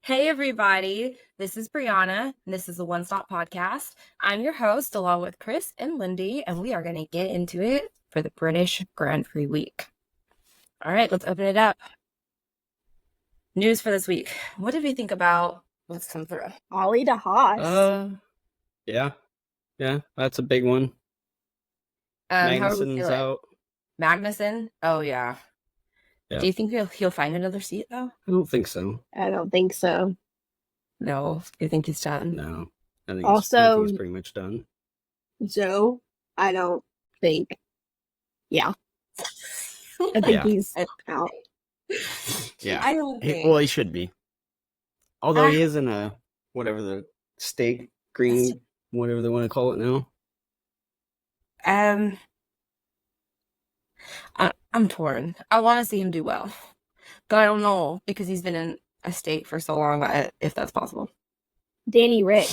Hey, everybody. This is Brianna, and this is the OneStop Podcast. I'm your host, along with Chris and Lindy, and we are going to get into it for the British Grand Prix week. All right, let's open it up. News for this week. What did we think about what's come through? Ollie to Haas. Yeah, that's a big one. How are we Magnussen's feeling? out. Magnussen? Oh, yeah. Yeah. Do you think he'll find another seat, though? I don't think so. I don't think so. No. You think he's done? No. I think Also- he's pretty much done. Joe, I don't think. Yeah. I think Yeah. he's out. Yeah. I don't think. Well, he should be. Although he is in a, whatever the steak, green, whatever they want to call it now. I'm torn. I want to see him do well, but I don't know because he's been in a state for so long. If that's possible. Danny Rick.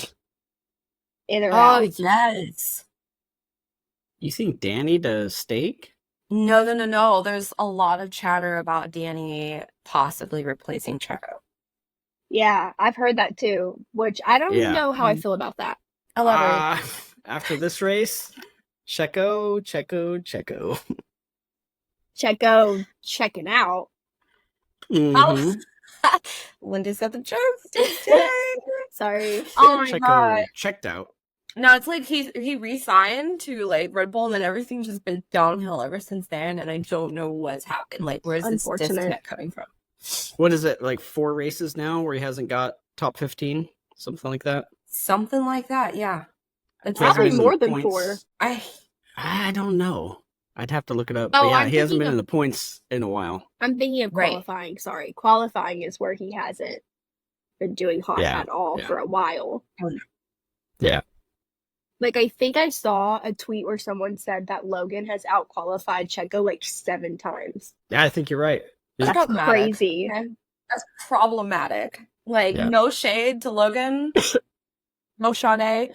In or Oh out. yes. You think Danny does steak? No. There's a lot of chatter about Danny possibly replacing Checo. Yeah, I've heard that too, which I don't Yeah. know how I feel about that. I love her. After this race, Checo. Checo checking out. Mhm. Linda's got the jokes. Sorry. Oh my Checo god. checked out. No, it's like he re-signed to like Red Bull, and then everything's just been downhill ever since then. And I don't know what's happened. Like, where's this Unfortunate. disconnect coming from? What is it, like 4 races now where he hasn't got top 15? Something like that? Something like that. Yeah. It's He hasn't Probably been in the more than points. 4. I don't know. I'd have to look it up. Oh, But yeah, I'm he hasn't thinking been in of- the points in a while. I'm thinking of Right. qualifying. Sorry. Qualifying is where he hasn't been doing hot Yeah, at all yeah. for a while. Yeah. Like, I think I saw a tweet where someone said that Logan has out-qualified Checo like 7 times. Yeah, I think you're right. That's That's problematic. crazy. Okay? That's problematic. Like, Yeah. no shade to Logan, no Sade,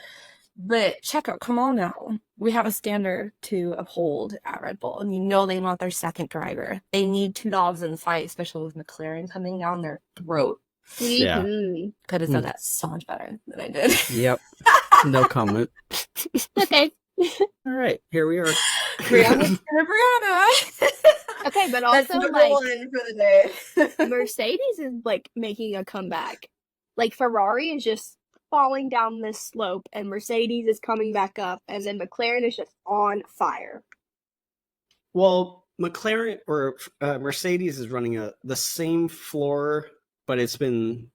but Checo, come on now. We have a standard to uphold at Red Bull, and you know they want their second driver. They need 2 dogs in the fight, especially with McLaren coming down their throat. Yeah. Mhm. Could have done that so much better than I did. Yep. No comment. Okay. All right, here we are. Brianna. Okay, but That's also, number like, 1 for the day. Mercedes is, like, making a comeback. Like, Ferrari is just falling down this slope, and Mercedes is coming back up, and then McLaren is just on fire. Well, McLaren or Mercedes is running the same floor, but it's been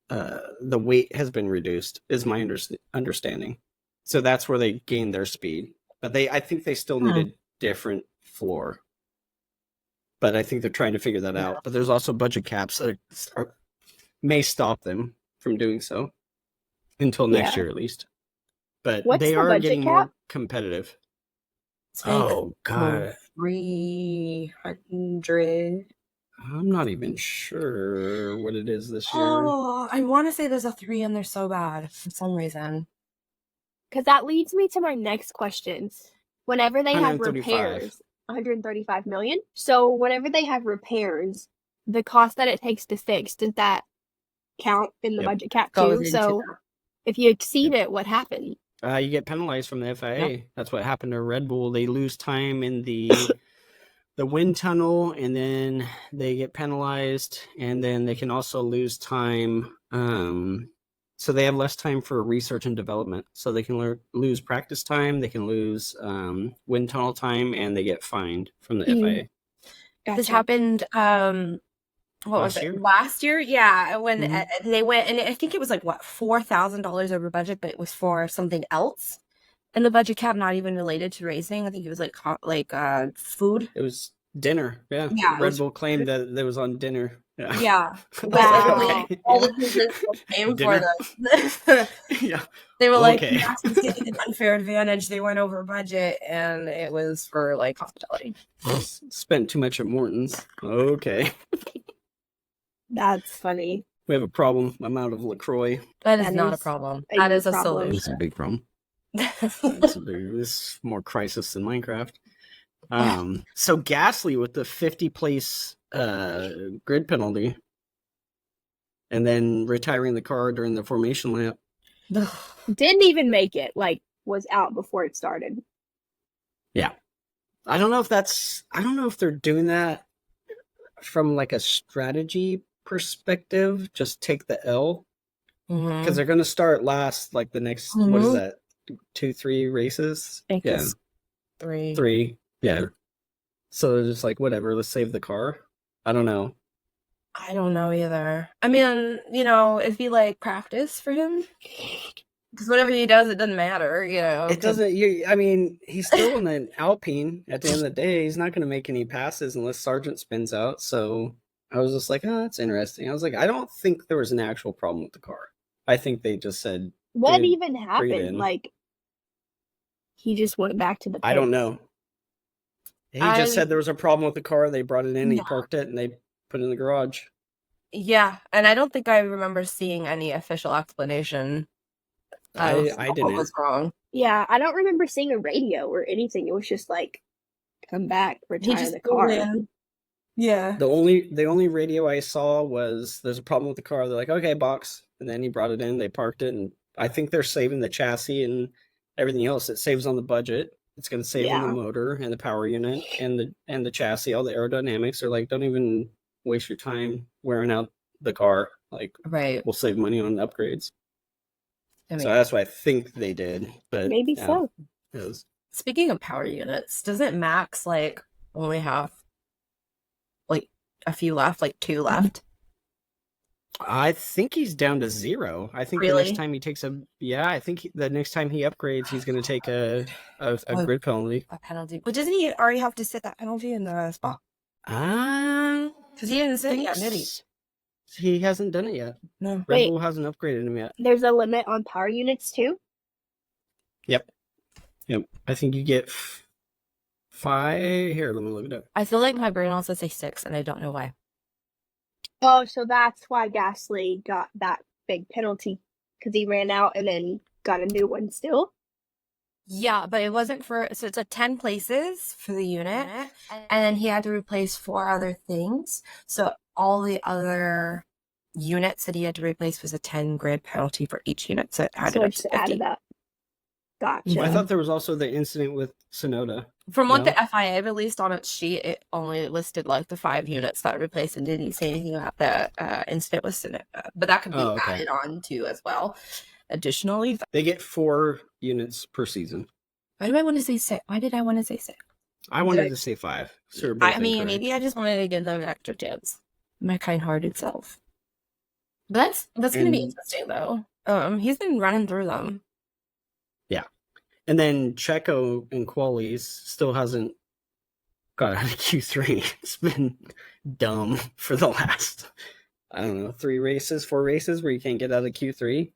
the weight has been reduced, is my understanding. So that's where they gained their speed. But I think they still need a different floor. But I think they're trying to figure that out. But there's also budget caps that may stop them from doing so until next year, at least. But What's they the are budget getting cap? more competitive. It's like Oh God, 300. I'm not even sure what it is this year. Oh, I want to say there's a 3 and they're so bad for some reason. Because that leads me to my next question. Whenever they have 135. repairs, 135 million. So whenever they have repairs, the cost that it takes to fix, does that count in the Yep. budget cap Goes too? into So that. if you exceed it, what happens? You get penalized from the FIA. Yep. That's what happened to Red Bull. They lose time in the wind tunnel, and then they get penalized, and then they can also lose time. So they have less time for research and development. So they can lose practice time, they can lose wind tunnel time, and they get fined from the FIA. This happened what was Last it? year? Last year? Yeah, when Mhm. they went, and I think it was like what, $4,000 over budget, but it was for something else. And the budget cap not even related to racing. I think it was like food. It was dinner. Yeah. Yeah, it Red was- Bull claimed that it was on dinner. Yeah. Yeah. Wow. Okay. All the business was paying for Dinner. them. Yeah. They were like, Okay. Max was getting an unfair advantage. They went over budget, and it was for like hospitality. Spent too much at Morton's. Okay. That's funny. We have a problem. I'm out of LaCroix. That is That not a is problem. a That is a problem. It's a solution. big problem. This is more crisis than Minecraft. So Gasly with the 50 place grid penalty. and then retiring the car during the formation lap. Didn't even make it. Like, was out before it started. Yeah. I don't know if they're doing that from like a strategy perspective. Just take the L. Because they're going to start last like the next, what is that, 2-3 races? I think it's 3. 3, yeah. So they're just like, whatever, let's save the car. I don't know. I don't know either. I mean, you know, it'd be like practice for him. Because whatever he does, it doesn't matter, you know. It doesn't, I mean, he's still in an Alpine at the end of the day. He's not going to make any passes unless Sargent spins out. So I was just like, oh, that's interesting. I was like, I don't think there was an actual problem with the car. I think they just said, what dude, even bring it happened? in. Like, he just went back to the pit. I don't know. He just said there was a problem with the car. They brought it in, he parked it, and they put it in the garage. Yeah, and I don't think I remember seeing any official explanation. I didn't. What was wrong? Yeah, I don't remember seeing a radio or anything. It was just like, come back, retire the car. Yeah. The only radio I saw was there's a problem with the car. They're like, okay, box. And then he brought it in, they parked it, and I think they're saving the chassis and everything else. It saves on the budget. It's going to save on the motor and the power unit and the chassis, all the aerodynamics. They're like, don't even waste your time wearing out the car. Like, right. We'll save money on upgrades. I mean, so that's what I think they did. But maybe so. Speaking of power units, doesn't Max like only have like a few left, like 2 left? I think he's down to 0. I think the next time he takes I think the next time he upgrades, he's going to take a grid penalty. A penalty. But doesn't he already have to sit that penalty in the spot? Because he didn't sit yet, did he? He hasn't done it yet. No. Red Bull hasn't upgraded him yet. There's a limit on power units too? Yep. I think you get 5. Here, let me look it up. I feel like my brain also says 6, and I don't know why. Oh, so that's why Gasly got that big penalty, because he ran out and then got a new one still? Yeah, but it wasn't so it's a 10 places for the unit, and then he had to replace 4 other things. So all the other units that he had to replace was a 10 grid penalty for each unit. So it added up to 50. Added up. Gotcha. I thought there was also the incident with Sonoda. From what the FIA released on its sheet, it only listed like the 5 units that replaced and didn't say anything about the incident with Sonoda. But that could be added on to as well. Additionally, they get 4 units per season. Why do I want to say 6? Why did I want to say 6? I wanted to say 5. So I mean, maybe I just wanted to give them an extra chance. My kind-hearted self. But that's going to be interesting, though. He's been running through them. Yeah. And then Checo in qualies still hasn't got out of Q3. It's been dumb for the last, 3 races, 4 races where you can't get out of Q3.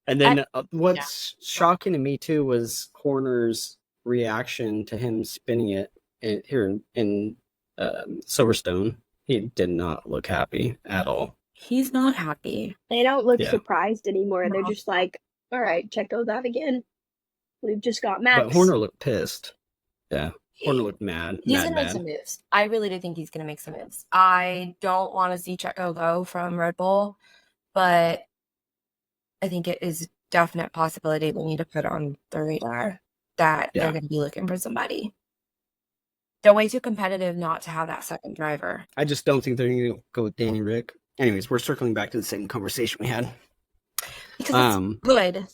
And then what's shocking to me, too, was Horner's reaction to him spinning it here in Silverstone. He did not look happy at all. He's not happy. They don't look surprised anymore. No. They're just like, all right, check those out again. We've just got Max. But Horner looked pissed. Yeah. Horner looked mad. He's going to make some moves. I really do think he's going to make some moves. I don't want to see Checo go from Red Bull, but I think it is definite possibility we need to put on the radar that they're going to be looking for somebody. They're way too competitive not to have that second driver. I just don't think they're going to go with Danny Rick. Anyways, we're circling back to the same conversation we had. Because it's good.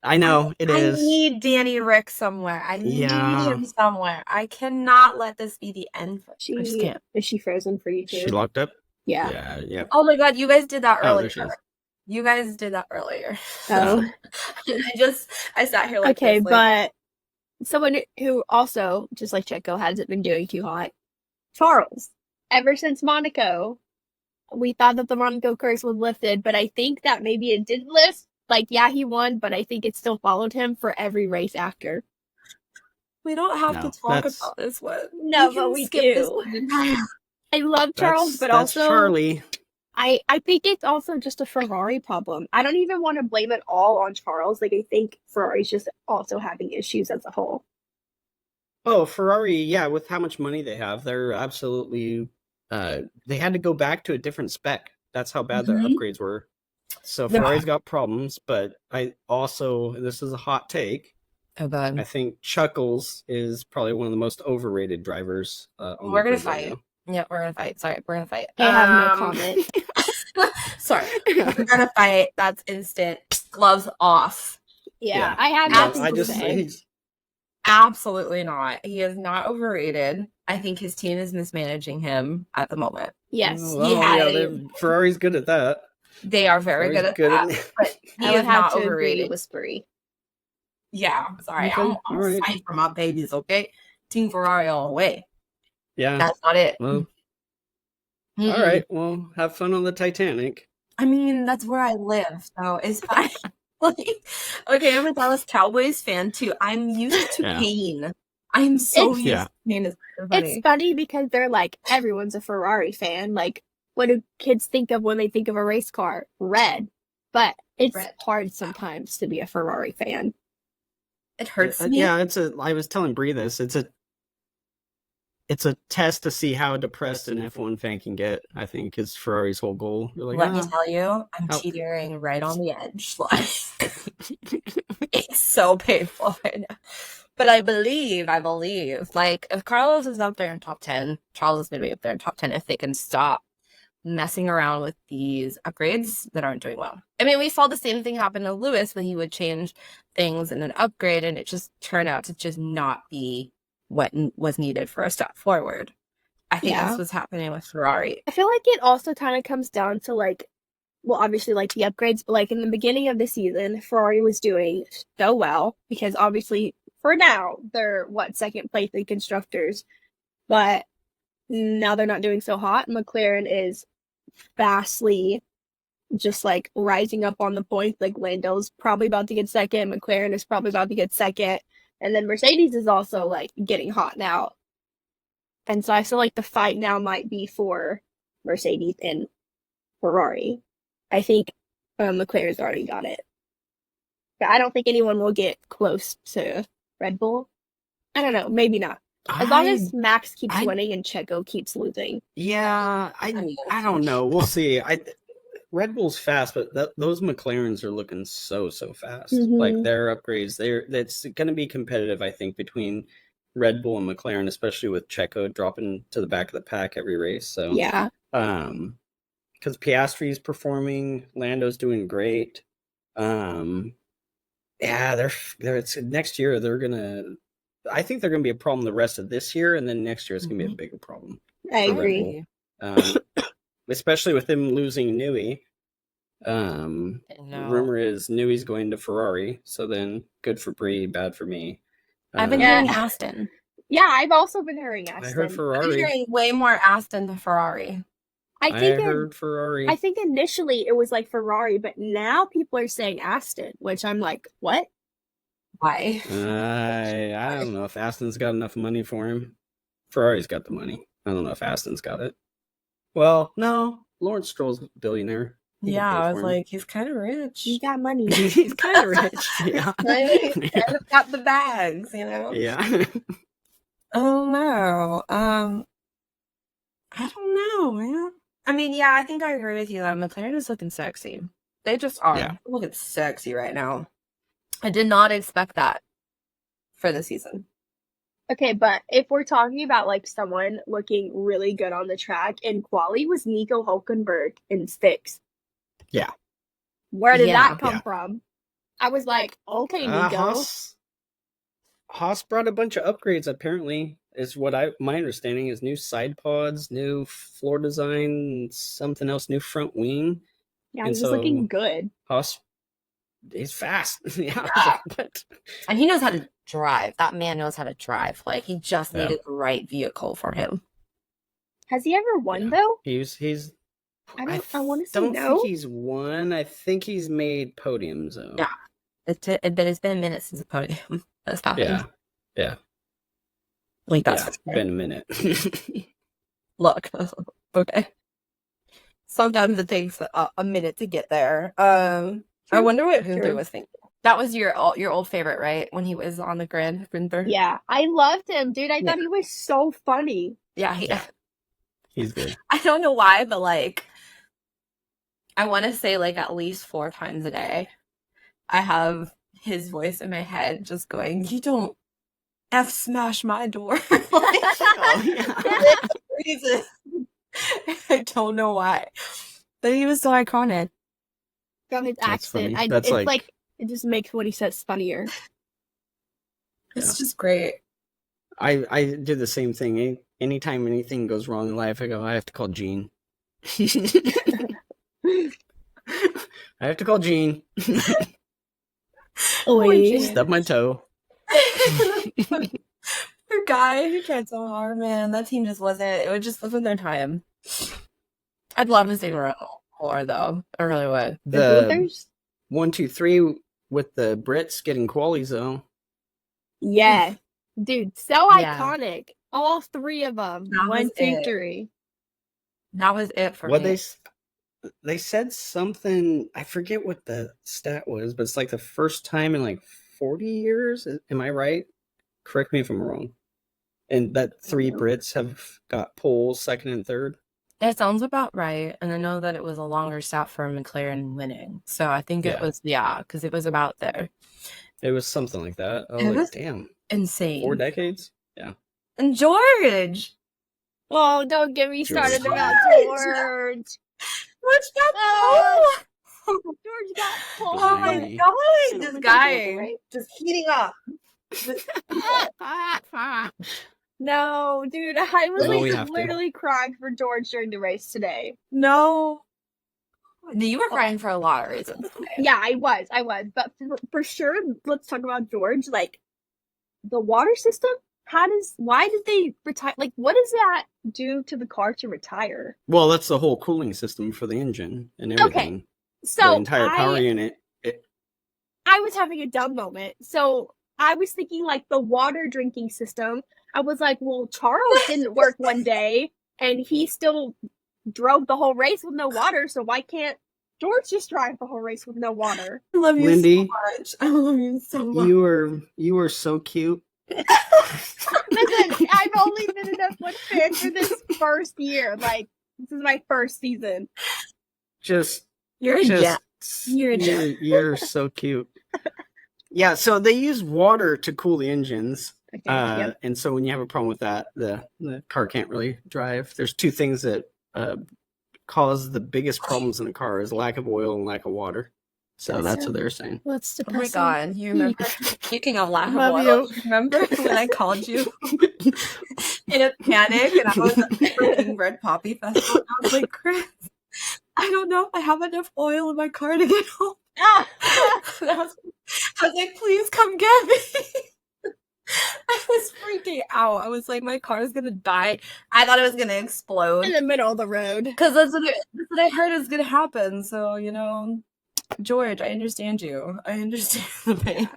I know, it is. I need Danny Rick somewhere. I need him somewhere. I cannode let this be the end. I just can't. Is she frozen for you too? She locked up? Yeah. Yeah. Oh my god, you guys did that earlier. Oh. I sat here like okay, this, but someone who also, just like Checo, hasn't been doing too hot. Charles. Ever since Monaco, we thought that the Monaco curse was lifted, but I think that maybe it did lift. Like, yeah, he won, but I think it still followed him for every race after. We don't have to talk about this one. No, but we do. I love Charles, but also Charlie. I think it's also just a Ferrari problem. I don't even want to blame it all on Charles. Like, I think Ferrari's just also having issues as a whole. Oh, Ferrari, yeah, with how much money they have, they're absolutely... they had to go back to a different spec That's how bad their Mhm. upgrades were. So They're- Ferrari's got problems, but I also, this is a hot take, Oh, God. I think Chuckles is probably one of the most overrated drivers on the We're gonna grid right fight. now. Yeah, we're gonna fight. Sorry, we're gonna fight. I have no comment. Sorry, we're gonna fight. That's instant. Gloves off. Yeah, I have No, nothing I to just say. Absolutely not. He is not overrated. I think his team is mismanaging him at the moment. Yes. Well, Ferrari's good at that. They are very Ferrari's good at that. But he I would is have not to agree overrated. with Spree. Yeah, sorry. Okay, I'm all right. fight for my babies, okay? Team Ferrari all the way. Yeah. That's not it. Well, Mm-mm. all right. Well, have fun on the Titanic. I mean, that's where I live, so it's fine. Like, okay, I'm a Dallas Cowboys fan too. I'm used to Yeah. pain. I'm so It's- used to pain. It's funny. It's funny because they're like, everyone's a Ferrari fan. Like, what do kids think of when they think of a race car? Red. But it's Red. hard sometimes to be a Ferrari fan. It hurts me. Yeah, I was telling Bree this. It's a test to see how depressed an F1 fan can get, I think, is Ferrari's whole goal. You're like, Let me tell you, I'm How- teetering right on the edge. Like, it's so painful right now. But I believe, like, if Carlos is up there in top 10, Charles is going to be up there in top 10 if they can stop messing around with these upgrades that aren't doing well. I mean, we saw the same thing happen to Lewis when he would change things in an upgrade, and it just turned out to just not be what was needed for a step forward. I think Yeah. that's what's happening with Ferrari. I feel like it also kind of comes down to like, well, obviously like the upgrades, but like in the beginning of the season, Ferrari was doing so well because obviously for now they're second place in constructors, but now they're not doing so hot. McLaren is vastly just like rising up on the points. Like Lando's probably about to get second, McLaren is probably about to get second, and then Mercedes is also like getting hot now. And so I feel like the fight now might be for Mercedes and Ferrari. I think McLaren's already got it. But I don't think anyone will get close to Red Bull. I don't know, maybe not. As long as Max keeps winning and Checo keeps losing. Yeah, I don't know. We'll see. Red Bull's fast, but those McLarens are looking so fast. Mhm. Like their upgrades, it's going to be competitive, I think, between Red Bull and McLaren, especially with Checo dropping to the back of the pack every race. So Yeah. because Piastri's performing, Lando's doing great. Yeah, it's next year I think they're gonna be a problem the rest of this year, and then next year it's gonna be a bigger problem. I for Red agree. Bull. Especially with him losing Newey. No. Rumor is Newey's going to Ferrari, so then good for Bree, bad for me. I've been Yeah. hearing Aston. Yeah, I've also been hearing Aston. I heard I'm Ferrari. hearing way more Aston than Ferrari. I heard Ferrari. I think initially it was like Ferrari, but now people are saying Aston, which I'm like, what? Why? I don't know if Aston's got enough money for him. Ferrari's got the money. I don't know if Aston's got it. Well, no. Lawrence Stroll's a billionaire. He can Yeah, pay I for was him. like, he's kind of rich. You got money. He's kind of rich. Yeah. Right? Kind of got the bags, you know? Yeah. Oh no. I don't know, man. I mean, yeah, I think I agree with you that McLaren is looking sexy. They just are Yeah. looking sexy right now. I did not expect that for the season. Okay, but if we're talking about like someone looking really good on the track, in quali was Nico Hulkenberg in sticks. Yeah. Where did Yeah. that come Yeah. from? I was like, okay, Nico. Haas brought a bunch of upgrades, apparently, is what my understanding is new side pods, new floor design, something else, new front wing. Yeah, and he was looking so- good. Haas, he's fast. Yeah. But- And he knows how to drive. That man knows how to drive. Like, he just Yeah. needed the right vehicle for him. Has he ever won Yeah. though? he's I want to say don't no. think he's won. I think he's made podiums though. Yeah. It's been a minute since the podium has happened. Yeah. Like, that's Yeah, for sure. been a minute. Look, okay. Sometimes it takes a minute to get there. I wonder what Gunther True. was thinking. That was your old favorite, right? When he was on the grid, Gunther. Yeah, I loved him, dude. I thought he was so funny. Yeah. Yeah. He's good. I don't know why, but like, I want to say like at least 4 times a day, I have his voice in my head just going, "You don't F smash my door." Oh, yeah. Reason. I don't know why. But he was so iconic. From his That's accent. funny. That's it's like- it just makes what he says funnier. It's just great. I do the same thing. Anytime anything goes wrong in life, I go, I have to call Gene. I have to call Gene. Oy. Stub my toe. Poor guy, he tried so hard, man. That team just wasn't their time. I'd love to see more though. I really would. The Luthers? 1, 2, 3 with the Brits getting qualies though. Yeah. Dude, so Yeah. iconic. All 3 of them. That One was it. victory. That was it for What me. they said something, I forget what the stat was, but it's like the first time in like 40 years. Am I right? Correct me if I'm wrong. And that 3 Brits have got poles, second and third. That sounds about right. And I know that it was a longer stat for McLaren winning. So I think it Yeah. was, because it was about there. It was something like that. Oh, It like, was damn. insane. 4 decades? Yeah. And George! Oh, don't get me started George. about George. George got Oh. pole! George got pulled. Oh my Blimey. god! This Right? guy just heating up. No, dude, I was No, we like have to. literally crying for George during the race today. No. You were crying for a lot of reasons. Yeah, I was. But for sure, let's talk about George. Like, the water system? Why did they retire? Like, what does that do to the car to retire? Well, that's the whole cooling system for the engine and everything. So, The entire power unit. I was having a dumb moment. So, I was thinking, like, the water drinking system. I was like, well, Charles didn't work one day, and he still drove the whole race with no water, so why can't George just drive the whole race with no water? I love you Lindy, so much. I love you so much. you were so cute. Listen, I've only been an F1 fan for this first year. Like, this is my first season. Just You're a jet. You're a jet. You're so cute. Yeah, so they use water to cool the engines. Okay, yep. And so when you have a problem with that, the car can't really drive. There's 2 things that cause the biggest problems in a car is lack of oil and lack of water. So that's what they're saying. What's Oh my god, you remember speaking of lack of Love oil, remember when I called you in a panic and I was at the freaking Red Poppy Festival? I was like, Chris, I don't know if I have enough oil in my car to get home. Ah! I was like, please come get me. I was freaking out. I was like, my car is gonna die. I thought it was gonna explode. In the middle of the road. Because that's what I heard is gonna happen. So, George, I understand you. I understand the pain.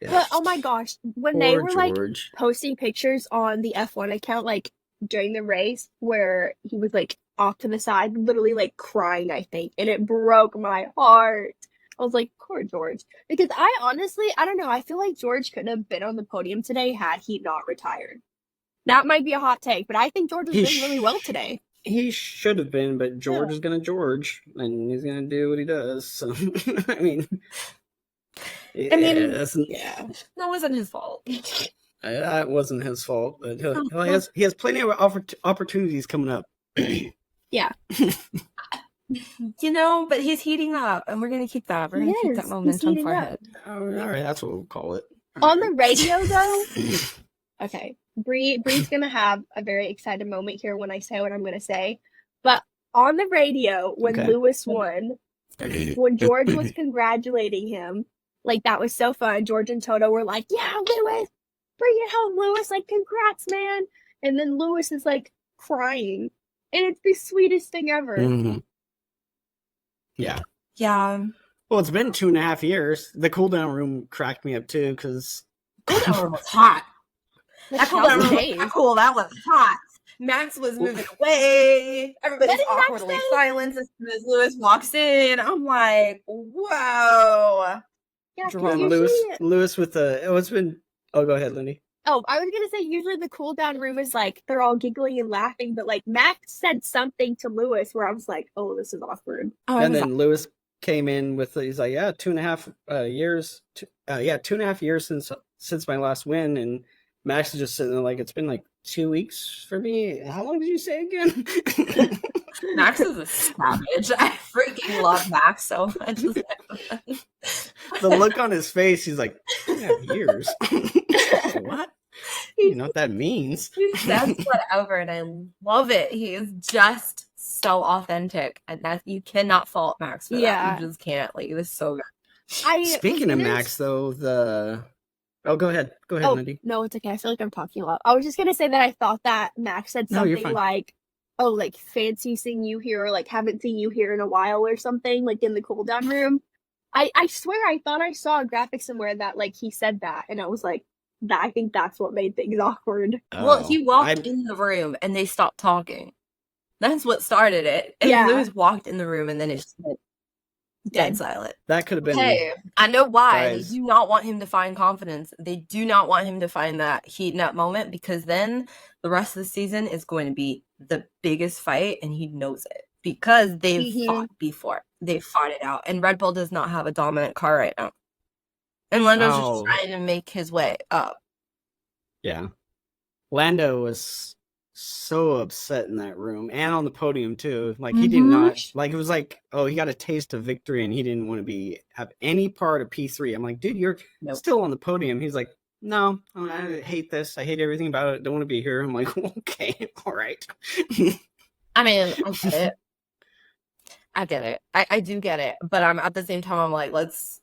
Yeah. But oh my gosh, when they Poor were like George. posting pictures on the F1 account, like during the race, where he was like off to the side, literally like crying, I think, and it broke my heart. I was like, poor George. Because I don't know, I feel like George could have been on the podium today had he not retired. That might be a hot take, but I think George was He doing really well today. He should have been, but George Yeah. is gonna George, and he's gonna do what he does. So I mean, That wasn't his fault. that wasn't his fault, but he has plenty of opportunities coming up. Yeah. But he's heating up, and we're gonna keep that. We're gonna keep Yes, that he's momentum heating for up. ahead. All right, that's what we'll call it. On the radio, though, okay, Bree's gonna have a very excited moment here when I say what I'm gonna say. But on the radio, when Okay. Lewis won, when George was congratulating him, like that was so fun. George and Toto were like, "Yeah, Lewis, bring it home, Lewis! Like, congrats, man!" And then Lewis is like crying, and it's the sweetest thing ever. Mhm. Yeah. Yeah. Well, it's been 2.5 years. The cooldown room cracked me up too, because Cooldown room was hot. That cooldown room days. was cool. That was hot. Max was moving away. Everybody's What did Max awkwardly say? silent as soon as Lewis walks in. I'm like, whoa. Yeah, Drama. can you Lewis see it? with the. Oh, it's been. Oh, go ahead, Lindy. Oh, I was gonna say usually the cooldown room is like they're all giggling and laughing, but like Max said something to Lewis where I was like, "Oh, this is awkward." Oh, And then Lewis came in with, he's like, yeah, 2.5 years. 2.5 years since my last win. And Max is just sitting there like, it's been like 2 weeks for me. How long did you say again? Max is a savage. I freaking love Max so much. The look on his face, he's like, 2.5 years. What? You know what that means? He says whatever, and I love it. He is just so authentic, and that you cannot fault Max for that. You just can't. Like, it was so good. Speaking of Max, though, go ahead, Lindy. No, it's okay. I feel like I'm talking a lot. I was just gonna say that I thought that Max said something like, "Oh, like fancy seeing you here," or like haven't seen you here in a while, or something like in the cooldown room. I swear I thought I saw a graphic somewhere that like he said that, and I was like, I think that's what made things awkward. Well, he walked in the room and they stopped talking. That's what started it. And Lewis walked in the room and then it just went dead silent. That could have been. Hey, I know why. They do not want him to find confidence. They do not want him to find that heat in that moment, because then the rest of the season is going to be the biggest fight, and he knows it because they've fought before. They fought it out, and Red Bull does not have a dominant car right now. And Lando's just trying to make his way up. Yeah. Lando was so upset in that room and on the podium too. Like he did not, like it was like, oh, he got a taste of victory and he didn't want to have any part of P3. I'm like, dude, you're still on the podium. He's like, no, I hate this. I hate everything about it. Don't want to be here. I'm like, okay, all right. I mean, I get it. I do get it. But I'm at the same time, I'm like, let's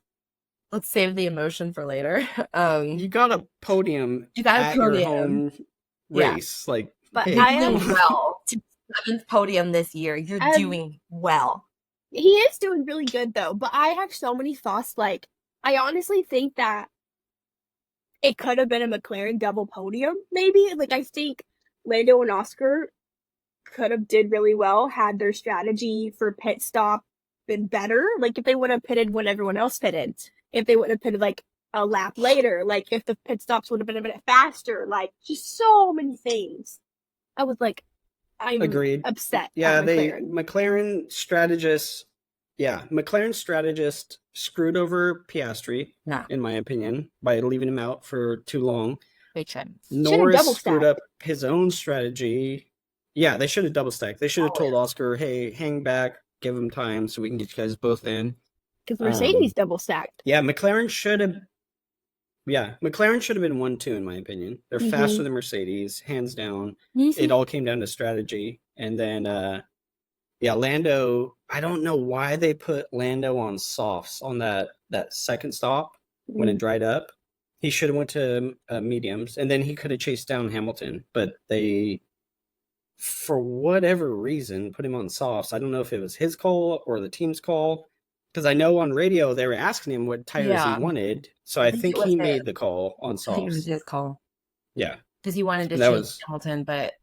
save the emotion for later. You got a podium. You got a podium. Your home race, like. But I am well. 7th podium this year. You're doing well. He is doing really good though. But I have so many thoughts. Like, I honestly think that it could have been a McLaren double podium. Maybe. Like, I think Lando and Oscar could have did really well had their strategy for pit stop been better. Like, if they would have pitted when everyone else pitted. If they would have pitted like a lap later, like if the pit stops would have been a bit faster, like just so many things. I was like, I'm upset. Yeah, McLaren strategist screwed over Piastri, in my opinion, by leaving him out for too long. Big time. Norris screwed up his own strategy. Yeah, they should have double stacked. They should have told Oscar, hey, hang back, give him time so we can get you guys both in. Because Mercedes double stacked. Yeah, McLaren should have been 1-2 in my opinion. They're faster than Mercedes, hands down. It all came down to strategy. And then Lando, I don't know why they put Lando on softs on that second stop when it dried up. He should have went to mediums, and then he could have chased down Hamilton, but they, for whatever reason, put him on softs. I don't know if it was his call or the team's call. Because I know on radio they were asking him what tires he wanted, so I think he made the call on softs. I think it was his call. Yeah, because he wanted to chase Hamilton, but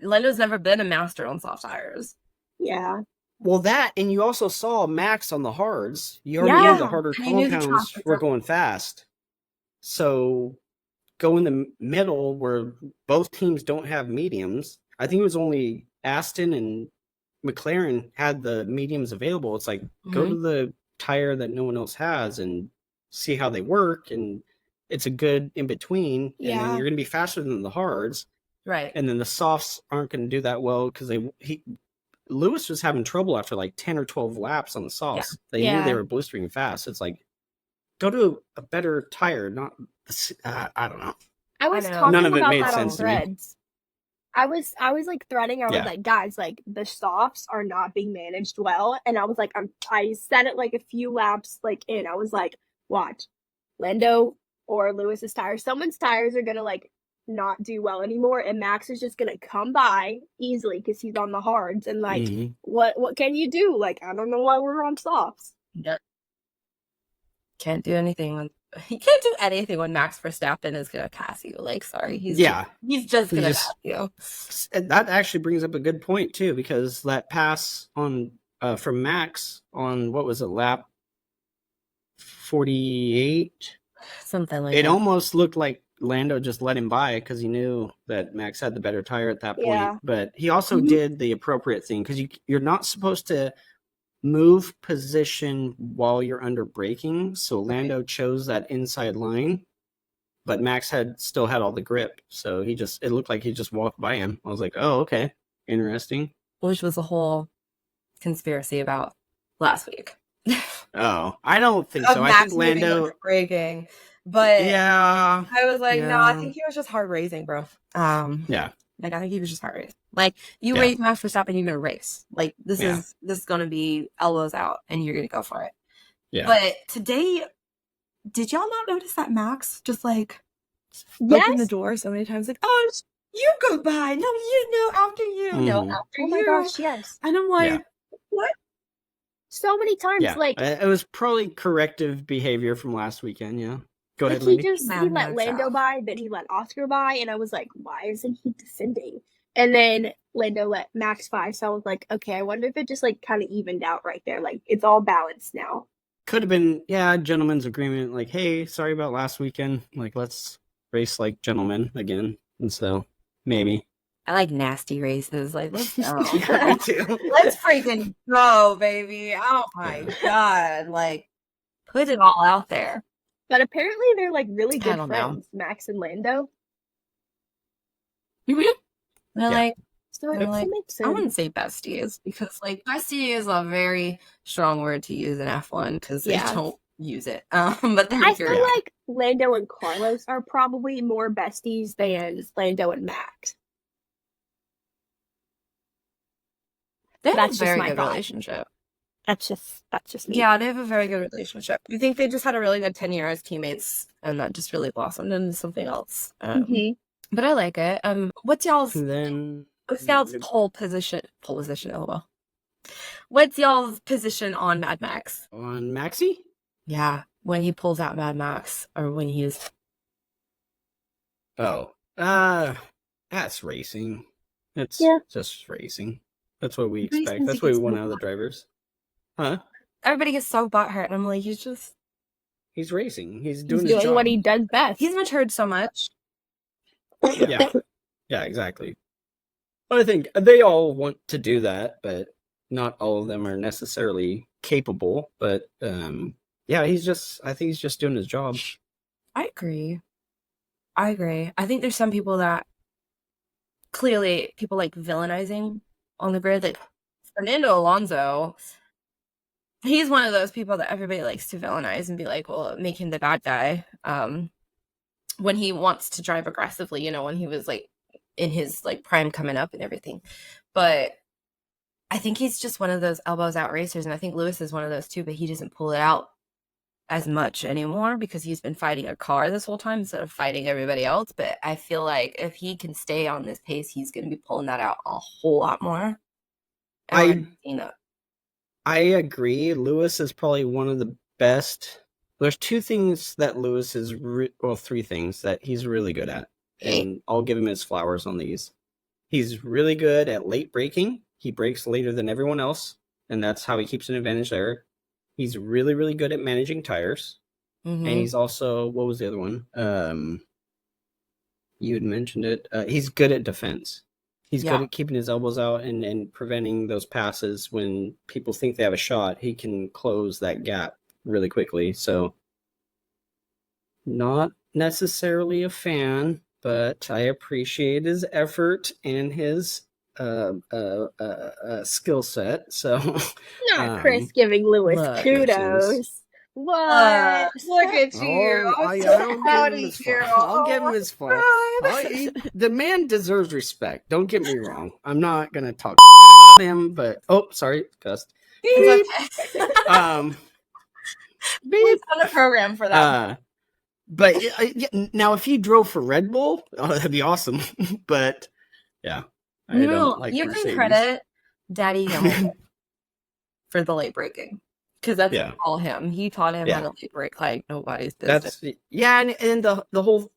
Lando's never been a master on soft tires. Yeah. Well, that, and you also saw Max on the hards. You already knew the harder compounds were going fast. So go in the middle where both teams don't have mediums. I think it was only Aston and McLaren had the mediums available. It's like, go to the tire that no one else has and see how they work, and it's a good in between. And then you're going to be faster than the hards, right? And then the softs aren't going to do that well because Lewis was having trouble after like 10 or 12 laps on the softs. They knew they were blistering fast. It's like, go to a better tire, not I don't know. I was talking none of it about made that sense on Threads. I was like threading. I was like, guys, like the softs are not being managed well. And I was like, I said it like a few laps like in. I was like, watch, Lando or Lewis's tires. Someone's tires are gonna like not do well anymore, and Max is just gonna come by easily because he's on the hards. And like, what can you do? Like, I don't know why we're on softs. Can't do anything. He can't do anything when Max Verstappen is gonna pass you. Like, sorry, he's just gonna pass you. And that actually brings up a good point too, because that pass on from Max on what was it, lap 48? Something like it that. almost looked like Lando just let him by because he knew that Max had the better tire at that point. Yeah. But he also did the appropriate thing because you're not supposed to move position while you're under braking. So Lando chose that inside line, but Max still had all the grip. So it looked like he just walked by him. I was like, oh, okay, interesting. Which was a whole conspiracy about last week. Oh, I don't think so. I think Lando braking, but yeah, I was like, no, yeah. I think he was just hard racing, bro. Yeah, like I think he was just hard racing. Like you Yeah. race Max Verstappen, you're gonna race. Like this Yeah. is gonna be elbows out, and you're gonna go for it. yeah. But today, did y'all not notice that Max just like Yes. opened the door so many times? Like, oh, you go by. No, you know after you. No, Mhm. after Oh my you. gosh, yes. And I'm like, Yeah. what? So many times, Yeah, like it was probably corrective behavior from last weekend. Yeah, go ahead, he Lindy. just Mad he let Max Lando out. by, then he let Oscar by, and I was like, why isn't he defending? And then Lando let Max by, so I was like, okay, I wonder if it just like kind of evened out right there. Like it's all balanced now. Could have been, yeah, gentleman's agreement. Like, hey, sorry about last weekend. Like, let's race like gentlemen again. And so maybe. I like nasty races. Like, let's go. Yeah, me too. Let's freaking go, baby. Oh my God. Like, put it all out there. But apparently they're like really I good don't know. friends, Max and Lando. They're Yeah. like, So it They're like, makes I sense. wouldn't say besties because, like, bestie is a very strong word to use in F1 because they Yeah. don't use it. But they're I very- feel like Lando and Carlos are probably more besties than Lando and Max. they have that's a just very my good thought. relationship. That's just me. Yeah, they have a very good relationship. You think they just had a really good tenure as teammates, and that just really blossomed into something else. Mhm. But I like it. What's y'all's And then pole position? Pole position, lol. What's y'all's position on Mad Max? on Maxi? Yeah, when he pulls out Mad Max, or when he's Oh, that's racing. It's Yeah. just racing. That's what we Everybody expect. seems That's to what we get want so out of the drivers. Huh? everybody gets so butthurt, and I'm like, He's racing. He's He's doing his doing job. what he does best. he's matured so much. Yeah. Yeah, exactly. I think they all want to do that, but not all of them are necessarily capable. But yeah, I think he's just doing his job. I agree. I think there's some people that clearly people like villainizing on the grid. Like Fernando Alonso, he's one of those people that everybody likes to villainize and be like, well, make him the bad guy. When he wants to drive aggressively, you know, when he was like in his like prime coming up and everything. But I think he's just one of those elbows out racers, and I think Lewis is one of those too, but he doesn't pull it out as much anymore because he's been fighting a car this whole time instead of fighting everybody else. But I feel like if he can stay on this pace, he's going to be pulling that out a whole lot more. And I agree. Lewis is probably one of the best. There's two things that Lewis is, three things that he's really good at. And I'll give him his flowers on these. He's really good at late braking. He brakes later than everyone else, and that's how he keeps an advantage there. He's really, really good at managing tires. Mhm. And he's also, what was the other one? You had mentioned it. He's good at defense. He's good at keeping his elbows out and preventing those passes when people think they have a shot. He can close that gap really quickly. So, not necessarily a fan, but I appreciate his effort and his skill set. So, Not Chris giving Lewis look, kudos. What? Look at you. I'm so proud of you. I'll give him his fault. God. The man deserves respect. Don't get me wrong. I'm not gonna talk about him, but sorry, cussed. Beep. On the program for that. But now if he drove for Red Bull, that'd be awesome. But yeah, I don't like you Mercedes. can credit Daddy Hamilton for the late braking because that's all him. He taught him how to late brake like nobody's business. And the whole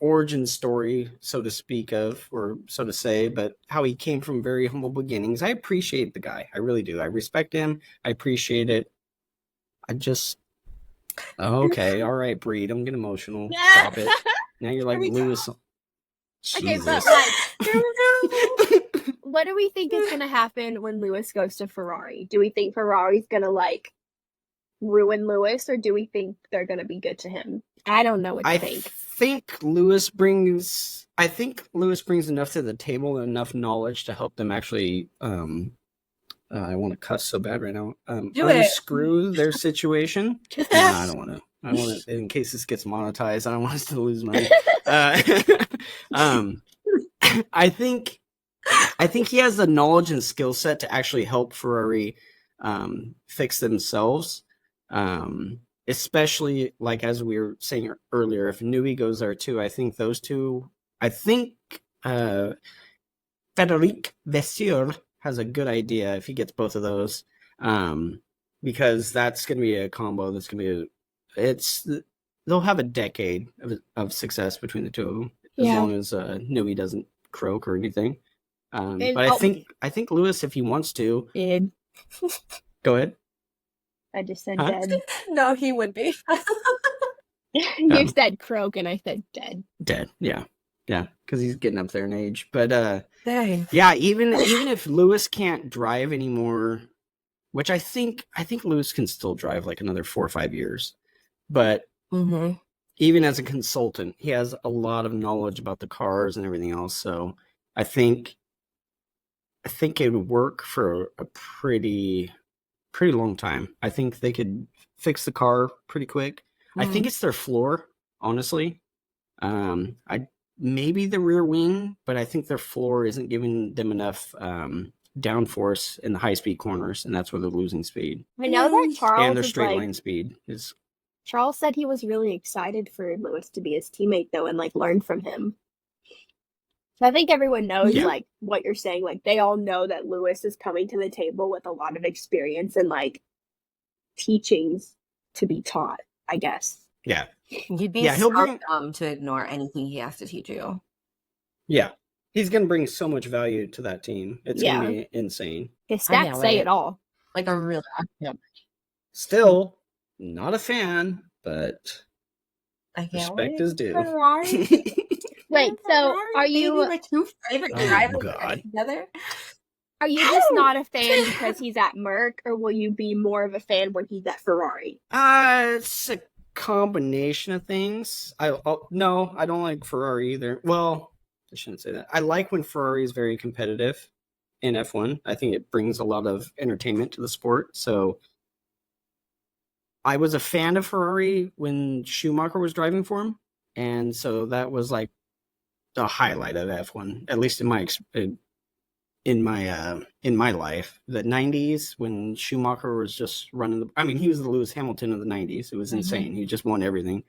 origin story, so to speak of, or so to say, but how he came from very humble beginnings. I appreciate the guy. I really do. I respect him. I appreciate it. I just okay, all right, Bree. Don't get emotional. Stop it. Now you're like Here we Lewis. Okay, Jesus. but like, Here we go. what do we think is going to happen when Lewis goes to Ferrari? Do we think Ferrari's going to like ruin Lewis, or do we think they're going to be good to him? I don't know what to I think. think Lewis brings enough to the table and enough knowledge to help them actually I want to cuss so bad right now. Do it. Unscrew their situation. No, I don't want to. I want to, in case this gets monetized, I don't want us to lose money. I think he has the knowledge and skill set to actually help Ferrari fix themselves. Especially like as we were saying earlier, if Newey goes there too, I think those two. I think Frederic Vasseur has a good idea if he gets both of those, because that's going to be a combo that's going to be they'll have a decade of success between the two of them, as long as Newey doesn't croak or anything. But I think Lewis, if he wants to, go ahead. I just said dead. No, he would be. You said croak and I said dead. Dead, yeah, because he's getting up there in age. But Dang. yeah, even if Lewis can't drive anymore, which I think Lewis can still drive like another 4 or 5 years, but even as a consultant, he has a lot of knowledge about the cars and everything else. So I think it would work for a pretty long time. I think they could fix the car pretty quick. I think it's their floor, honestly. Maybe the rear wing, but I think their floor isn't giving them enough downforce in the high-speed corners, and that's where they're losing speed. I know that Charles And their is straight line speed is... Charles said he was really excited for Lewis to be his teammate, though, and like learn from him. So I think everyone knows like what you're saying. Like they all know that Lewis is coming to the table with a lot of experience and like teachings to be taught, I guess. Yeah. You'd be so dumb to ignore anything he has to teach you. Yeah. He's going to bring so much value to that team. It's going to be insane. His stats say it all. Like a real... Still, not a fan, but respect is due. Wait, so are you... my two favorite drivers together? Are you just not a fan because he's at Merc, or will you be more of a fan when he's at Ferrari? It's a combination of things. No, I don't like Ferrari either. Well, I shouldn't say that. I like when Ferrari is very competitive in F1. I think it brings a lot of entertainment to the sport. So I was a fan of Ferrari when Schumacher was driving for him. And so that was like the highlight of F1, at least in my life. The 90s when Schumacher was just running he was the Lewis Hamilton of the 90s. It was insane. He just won everything.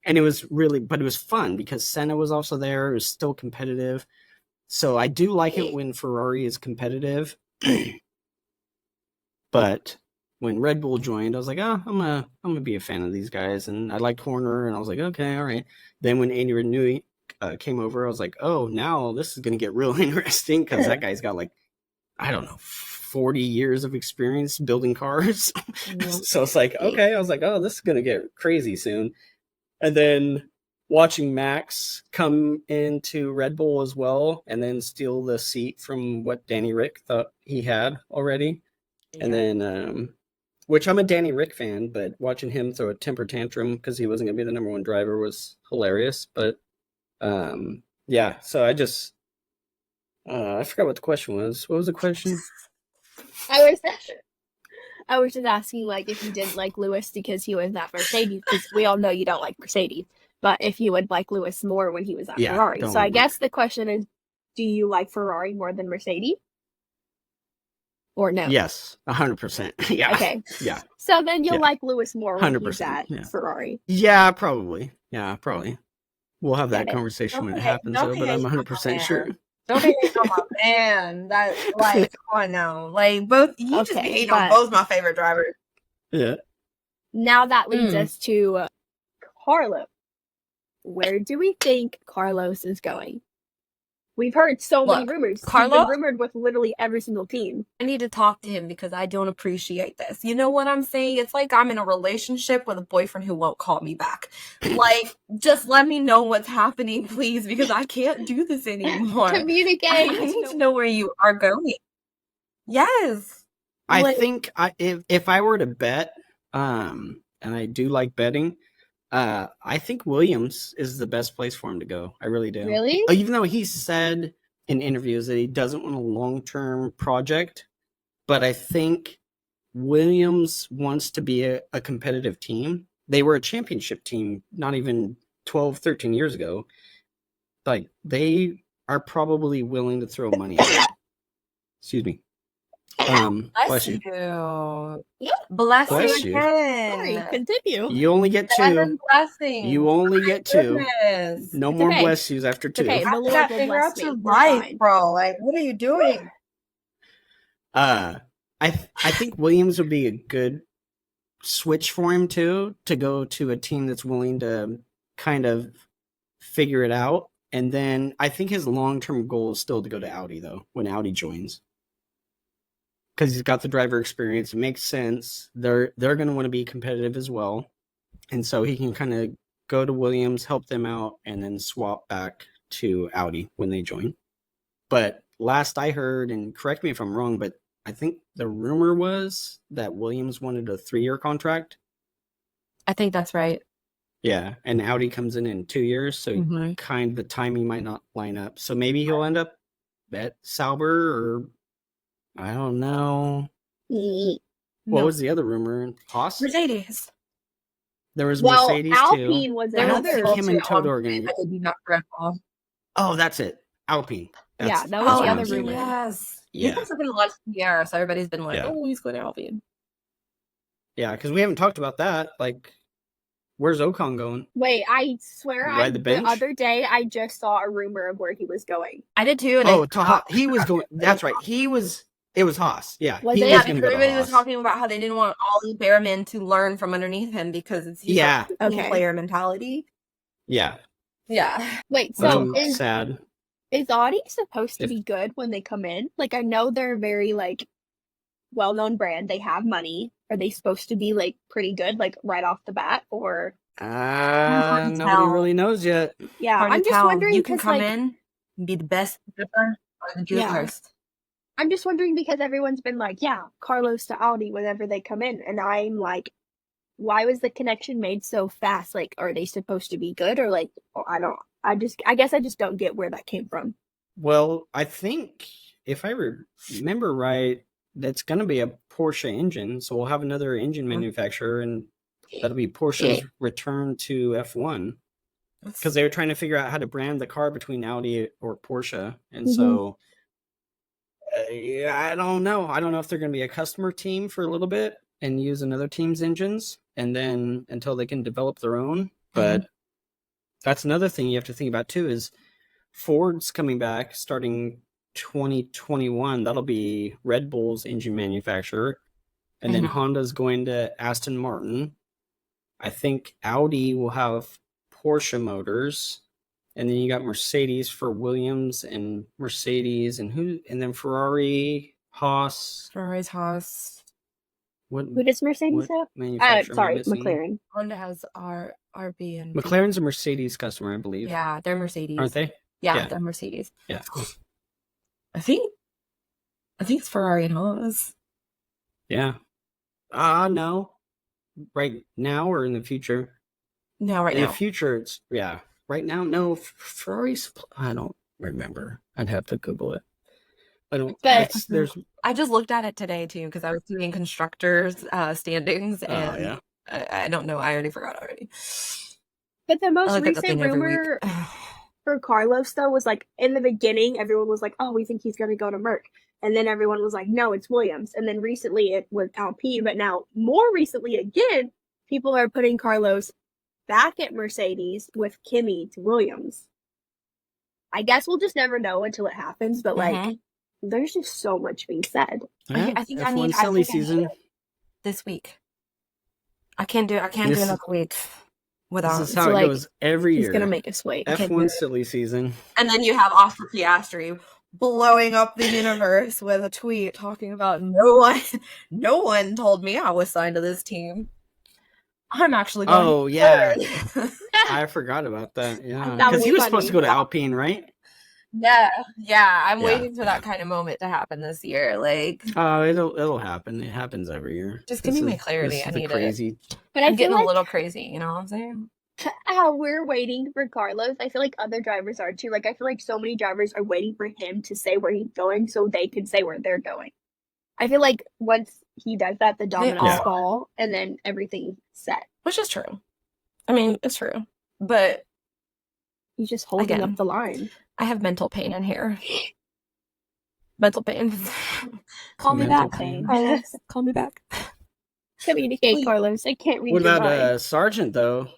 And it was but it was fun because Senna was also there. It was still competitive. So I do like it when Ferrari is competitive. But when Red Bull joined, I was like, I'm gonna be a fan of these guys. And I liked Horner, and I was like, okay, all right. Then when Andy Newey came over, I was like, oh, now this is gonna get real interesting because that guy's got like, I don't know, 40 years of experience building cars. So it's like, okay, I was like, oh, this is gonna get crazy soon. And then watching Max come into Red Bull as well, and then steal the seat from what Danny Rick thought he had already. Yeah. And then, which I'm a Danny Rick fan, but watching him throw a temper tantrum because he wasn't going to be the number one driver was hilarious. But yeah, so I just, I forgot what the question was. What was the question? I was just asking, like, if you didn't like Lewis because he was at Mercedes, because we all know you don't like Mercedes, but if you would like Lewis more when he was at Ferrari. So I guess the question is, do you like Ferrari more than Mercedes? Or no? Yes, 100%. Yeah. Okay. Yeah. So then you'll like Lewis more when 100%, he's at Ferrari. Yeah, probably. Yeah, probably. We'll have that conversation when it happens, though, but I'm 100% sure. Don't hate on my man. That's like, oh no. Like, both, you just hate on both my favorite drivers. Yeah. Now that leads us to Carlos. Where do we think Carlos is going? We've heard so many Look, rumors. He's Carlo- been rumored with literally every single team. I need to talk to him because I don't appreciate this. You know what I'm saying? It's like I'm in a relationship with a boyfriend who won't call me back. Like, just let me know what's happening, please, because I can't do this anymore. Communicate. I need to know where you are going. Yes. I think if I were to bet, and I do like betting, I think Williams is the best place for him to go. I really do. Really? Even though he said in interviews that he doesn't want a long-term project, but I think Williams wants to be a competitive team. They were a championship team not even 12, 13 years ago. Like, they are probably willing to throw money at it. Excuse me. Bless you. Bless Bless you you. again. Sorry, continue. You only get Seven two. blessings. You only get two. Goodness. No It's more okay. bless yous after two. okay. The You Lord gotta will figure bless out me. your We're life, fine. bro. Like, what are you doing? I think Williams would be a good switch for him to go to a team that's willing to kind of figure it out. And then I think his long-term goal is still to go to Audi, though, when Audi joins. Because he's got the driver experience. It makes sense. They're going to want to be competitive as well. And so he can kind of go to Williams, help them out, and then swap back to Audi when they join. But last I heard, and correct me if I'm wrong, but I think the rumor was that Williams wanted a 3-year contract. I think that's right. Yeah, and Audi comes in 2 years, so kind of the timing might not line up. So maybe he'll end up at Sauber, or I don't know. What was the other rumor? Haas? Mercedes. There was Well, Mercedes Alpine too. was I don't another. think him and Toto are going I to. could be not correct. Oh, that's it. Alpine. Yeah, that was the other rumor. Yes. Yeah. You guys have been a lot of PR, so everybody's been like, Yeah. oh, he's going to Albion. Yeah, because we haven't talked about that. Like, where's Ocon going? Wait, I swear, Ride the bench? other day I just saw a rumor of where he was going. I did too. And Oh, to Haas. He was going. That's right. It was Haas. Yeah. Was he it? yeah, was because going to go to everybody was Haas. talking about how they didn't want Ollie Behrman to learn from underneath him because it's he's Yeah. a team Okay. player mentality. Yeah. Yeah. Wait, Which so I'm sad. is Audi supposed to If- be good when they come in? Like, I know they're a very like well-known brand. They have money. Are they supposed to be like pretty good, like right off the bat, or? hard to Nobody tell. really knows yet. Yeah, Hard to I'm just tell. wondering You can because come like in and be the best dripper or the do it Yeah. first. I'm just wondering because everyone's been like, yeah, Carlos to Audi whenever they come in, and I'm like, why was the connection made so fast? Like, are they supposed to be good, or like, I don't. I guess I just don't get where that came from. Well, I think if I remember right, that's going to be a Porsche engine. So we'll have another engine manufacturer, and that'll be Porsche's return to F1. Because they were trying to figure out how to brand the car between Audi or Porsche. And so, I don't know. I don't know if they're going to be a customer team for a little bit and use another team's engines, and then until they can develop their own. But that's another thing you have to think about too, is Ford's coming back starting 2021. That'll be Red Bull's engine manufacturer. And then Honda's going to Aston Martin. I think Audi will have Porsche motors. And then you got Mercedes for Williams and Mercedes and then Ferrari, Haas. Ferrari's Haas. Who does Mercedes have? Manufacturer am I Sorry, missing? McLaren. Honda has RB and McLaren's a Mercedes customer, I believe. Yeah, they're Mercedes. Aren't they? Yeah, Yeah. they're Mercedes. Yeah. I think it's Ferrari and Haas. Yeah. No. Right now or in the future? No, right in now. the future, it's right now, no. Ferrari's. I don't remember. I'd have to Google it. I don't. But- There's. I just looked at it today too because I was doing constructors standings, Oh and yeah. I don't know. I already forgot already. But the I most look at the recent thing every rumor week. for Carlos though was like in the beginning, everyone was like, "Oh, we think he's going to go to Merc," and then everyone was like, "No, it's Williams." And then recently it was Alpine, but now more recently again, people are putting Carlos back at Mercedes with Kimi to Williams. I guess we'll just never know until it happens, but like, there's just so much being said. I think I F1 need silly I think I need season. it this week. I can't do This- another week. without. This is how So, it like, goes every He's year. gonna make us wait. F1 silly season. And then you have Oscar Piastri blowing up the universe with a tweet talking about no one told me I was signed to this team. I'm actually going. Oh, yeah. third. I forgot about that. Yeah. That Because he was was supposed to go to funny. Alpine, right? Yeah. I'm Yeah. waiting for that kind of moment to happen this year. Like, Oh, it'll happen. It happens every year. just give me my This clarity. is I the need crazy. But I I'm feel getting like a little crazy. You know what I'm saying? how we're waiting for Carlos, I feel like other drivers are too. Like, I feel like so many drivers are waiting for him to say where he's going so they can say where they're going. I feel like once he does that, the dominoes are. fall and then everything's set. Which is true. I mean, it's true. But He's just holding Again. up the line. I have mental pain in here. Mental pain. Call me Mental back. pain. Carlos. Call me back. Communicate, Please. Carlos. I can't read What your about mind. Sargent, though?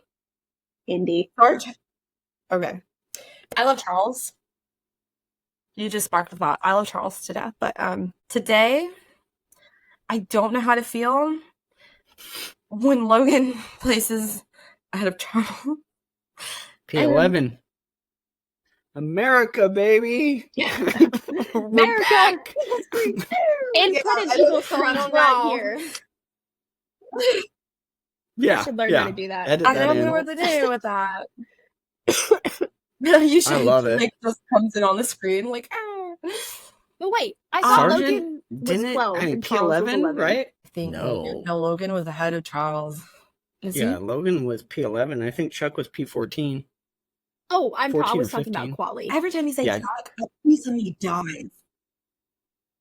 Indy. George. Okay. I love Charles. You just sparked the thought. I love Charles to death. But today, I don't know how to feel when Logan places ahead of Charles. P11. America, baby. We're America! back. And Yeah, put an I Eagle don't song know. right here. Yeah. I should learn yeah. how to do that. Edit I that don't in. know what to do with that. You should. I love it. Like, just comes in on the screen, like, ah. But wait, I thought Sargent Logan was didn't 12 I mean and Charles was P11, 11. right? I think No. Logan was ahead of Charles. Is Yeah, he? Logan was P11. I think Chuck was P14. Oh, I 14 was or talking 15. about quali. Every time he says Yeah. Chuck, a piece of me dies.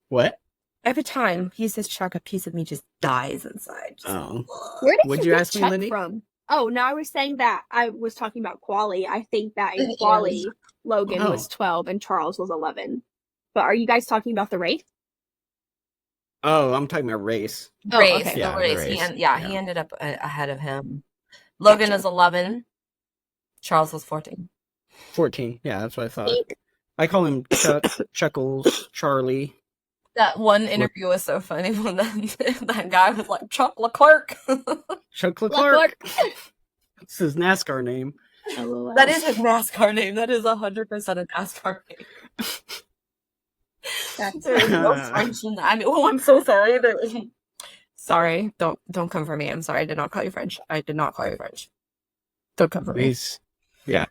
What? Every time he says Chuck, a piece of me just dies inside. Just, Oh. Where did Would you you get ask me, Chuck Lindy? from? Oh, no, I was saying that I was talking about quali. I think that in It quali, is. Logan Oh. was 12 and Charles was 11. But are you guys talking about the race? Oh, I'm talking about race. Oh, race, okay. the Yeah, the race. race. He Yeah. ended up ahead of him. Logan Gotcha. is 11. Charles was 14. 14. Yeah, that's what I thought. Think- I call him Chuck, Chuckles, Charlie. That one interview was so funny when that guy was like, Chuck Leclerc. Chuck Leclerc. Leclerc. That's his NASCAR name. LOL. That is his NASCAR name. That is 100% a NASCAR name. That's There is no French in that. I mean, oh, I'm so sorry. Sorry, don't come for me. I'm sorry. I did not call you French. I did not call you French. Don't come for me. He's, yeah.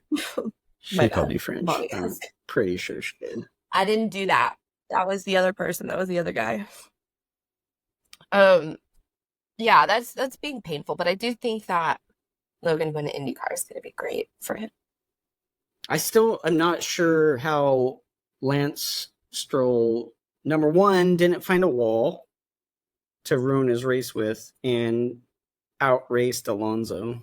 She My called bad. you French. My I'm bad. pretty sure she did. I didn't do that. That was the other person. That was the other guy. Yeah, that's being painful, but I do think that Logan going to IndyCar is going to be great for him. I still am not sure how Lance Stroll, number one, didn't find a wall to ruin his race with and outraced Alonso.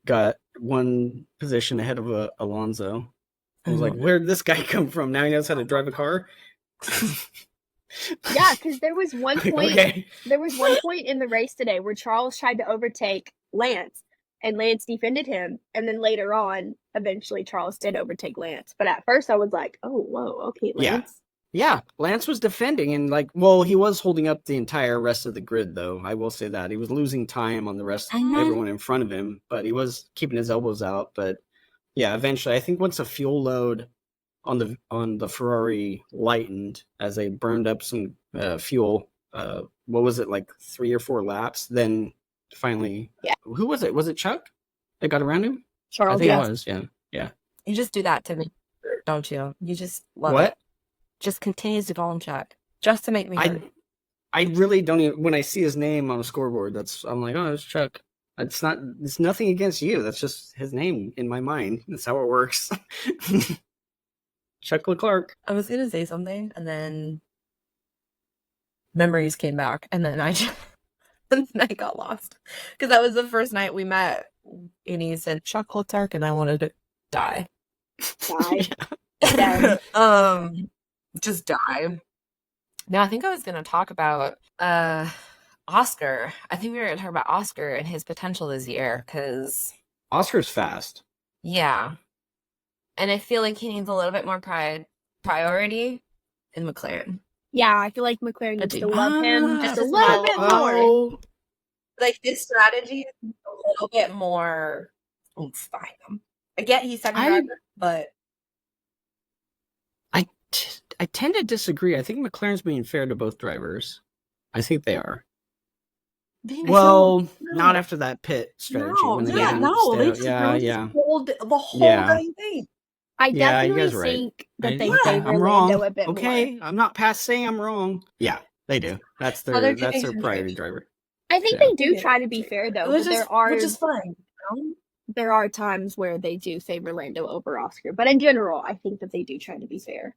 Got one position ahead of Alonso. I was like, where did this guy come from? Now he knows how to drive a car? Yeah, because there was one point. Okay. There was one point in the race today where Charles tried to overtake Lance, and Lance defended him. And then later on, eventually Charles did overtake Lance. But at first, I was like, "Oh, whoa, okay, Yeah. Lance." Yeah, Lance was defending and he was holding up the entire rest of the grid, though. I will say that. He was losing time on the rest of everyone in front of him, but he was keeping his elbows out. But yeah, eventually, I think once the fuel load on the Ferrari lightened as they burned up some fuel, what was it, like 3 or 4 laps? Then finally, Yeah. Who was it? Was it Chuck that got around him? Charles, I think yes. it was, yeah. You just do that to me, don't you? You just love What? it. Just continues to call him Chuck, just to make me hurt. I really don't even, when I see his name on a scoreboard, I'm like, oh, it's Chuck. It's nothing against you. That's just his name in my mind. That's how it works. Chuck Leclerc. I was gonna say something, and then memories came back, and then and then I got lost because that was the first night we met, and he said Chuck Leclerc, and I wanted to die. Die. Just die. Now I think I was gonna talk about Oscar. I think we were gonna talk about Oscar and his potential this year, because Oscar's fast. yeah, and I feel like he needs a little bit more priority in McLaren. Yeah, I feel like McLaren needs to love him just a just little bit more. Oh, Like this strategy is little bit more oomph behind him. I get he's second driver, but I tend to disagree. I think McLaren's being fair to both drivers. I think they are. Well, not after that pit strategy. They yeah. the whole dang thing. I you definitely guys are right. think that they I'm favor wrong. Lando a bit more. Okay, I'm not past saying I'm wrong. Yeah, they do. That's their priority driver. I think they do try to be fair though, Which is fine. There are times where they do favor Lando over Oscar, but in general, I think that they do try to be fair.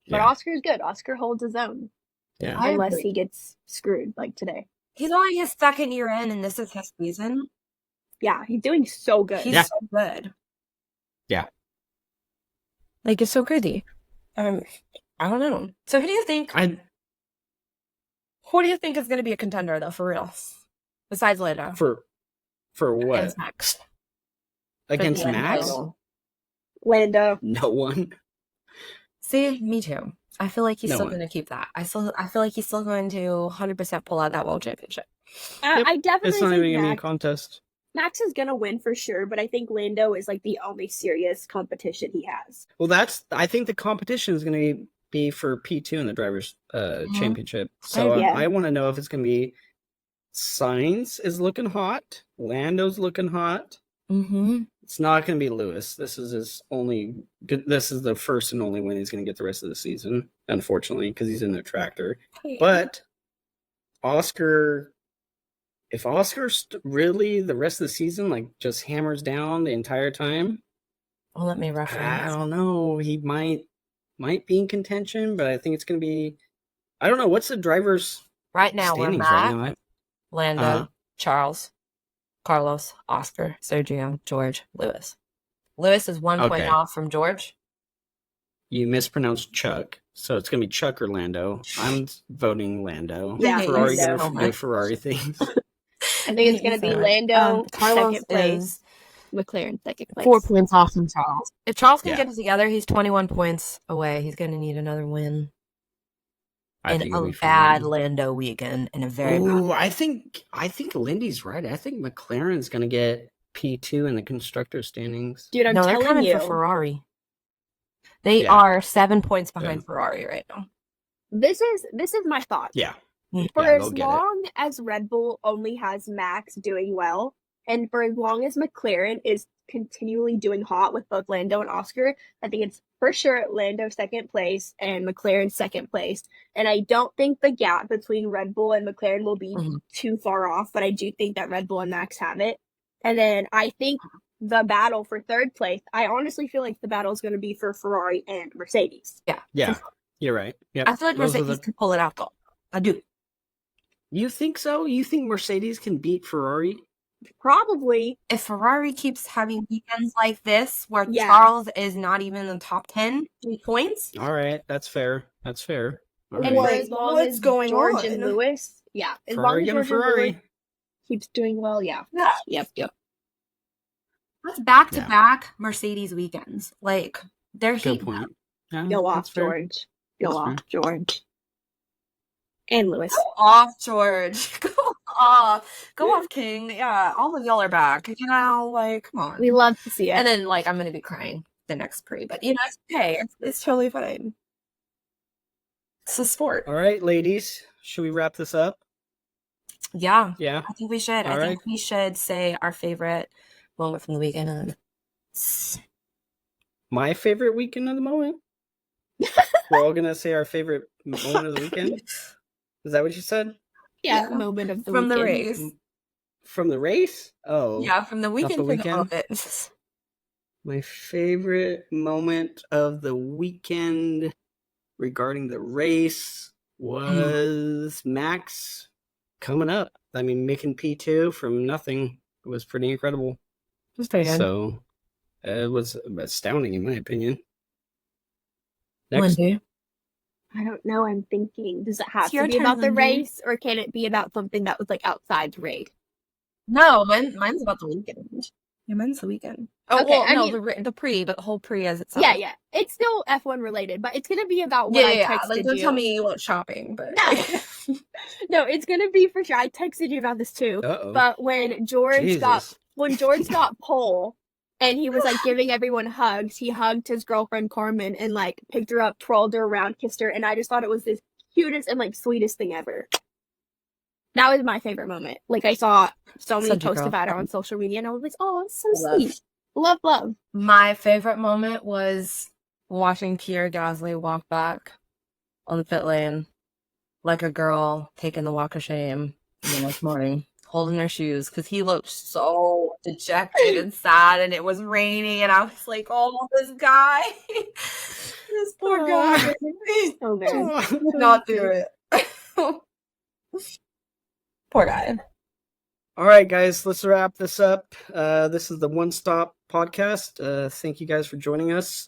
But Oscar's good. Oscar holds his own. Yeah. Unless he gets screwed like today. He's only his second year in, and this is his season. Yeah, he's doing so good. He's so good. Yeah. Like, it's so crazy. I don't know. So who do you think is going to be a contender, though, for real? Besides Lando. For what? Against Max. Against Max? Lando. No one. See, me too. I feel like he's still going to keep that. I feel like he's still going to 100% pull out that world championship. I definitely It's not think even going to be a contest. Max is going to win for sure, but I think Lando is like the only serious competition he has. Well, I think the competition is going to be for P2 in the Drivers' Championship. So I want to know if it's going to be Sainz is looking hot, Lando's looking hot. Mm-hmm. It's not going to be Lewis. This is the first and only win he's going to get the rest of the season, unfortunately, because he's in the tractor. Yeah. But Oscar, if Oscar really the rest of the season like just hammers down the entire time, well, let me reference. I don't know. He might be in contention, but I think it's going to be. I don't know. What's the drivers right now? We're Matt, Lando, Charles, Carlos, Oscar, Sergio, George, Lewis. Lewis is 1 point off from George. You mispronounced Chuck, so it's going to be Chuck or Lando. I'm voting Lando. Yeah, Ferrari going to do Ferrari things. I think it's going to be Lando, Carlos second place, McLaren, second place. 4 points off from Charles. If Charles can get it together, he's 21 points away. He's going to need another win. In a bad Lando weekend, in a very bad. I think Lindy's right. I think McLaren's going to get P2 in the constructor standings. Dude, I'm they're telling you, for Ferrari. They are 7 points behind Ferrari right now. This is my thought. Yeah. For as long as Red Bull only has Max doing well, and for as long as McLaren is continually doing hot with both Lando and Oscar, I think it's for sure Lando second place and McLaren second place. And I don't think the gap between Red Bull and McLaren will be too far off, but I do think that Red Bull and Max have it. And then I think the battle for third place, I honestly feel like the battle is going to be for Ferrari and Mercedes. Yeah, you're right. Yep. I feel like Mercedes can pull it out, though. I do. You think so? You think Mercedes can beat Ferrari? Probably. If Ferrari keeps having weekends like this where Charles is not even in the top 10 points. All right, that's fair. All and right. as long as George and Lewis, as Ferrari long as Ferrari keeps doing well, Yep. That's back-to-back Mercedes weekends. Like, they're heating up. Go off, George. Go off, George. And Lewis. Go off, George. Go off, King. Yeah, all of y'all are back. You know, like, come on. We love to see it. And then, like, I'm going to be crying the next pre, but, you know, it's okay. It's totally fine. It's a sport. All right, ladies. Should we wrap this up? Yeah. Yeah. I think we should. I think we should say our favorite moment from the weekend. My favorite weekend of the moment? We're all going to say our favorite moment of the weekend? Is that what you said? Yeah, moment of the from weekend. The race. From the race? Oh. Yeah, from the weekend. My favorite moment of the weekend regarding the race was Max coming up. I mean, making P2 from nothing was pretty incredible. It was pretty good. So it was astounding in my opinion. Next. Lindy. I don't know. I'm thinking, does it have to be about the race, or can it be about something that was like outside the race? No, mine's about the weekend. Yeah, mine's the weekend. Oh, okay, well, the pre, but the whole pre as itself. Yeah. It's still F1 related, but it's gonna be about what I texted like, don't tell me you went shopping, but No, it's gonna be for sure. I texted you about this too. Uh-oh. But when George got pole and he was like giving everyone hugs, he hugged his girlfriend Carmen and like picked her up, twirled her around, kissed her, and I just thought it was the cutest and like sweetest thing ever. That was my favorite moment. Like I saw so many posts about it on social media and I was like, oh, it's so sweet. Love. My favorite moment was watching Pierre Gasly walk back on the pit lane like a girl taking the walk of shame the next morning, holding her shoes, because he looked so dejected and sad, and it was raining, and I was like, oh, this guy. This poor guy. So good. Did not do it. Poor guy. All right, guys, let's wrap this up. This is the One Stop Podcast. Thank you guys for joining us.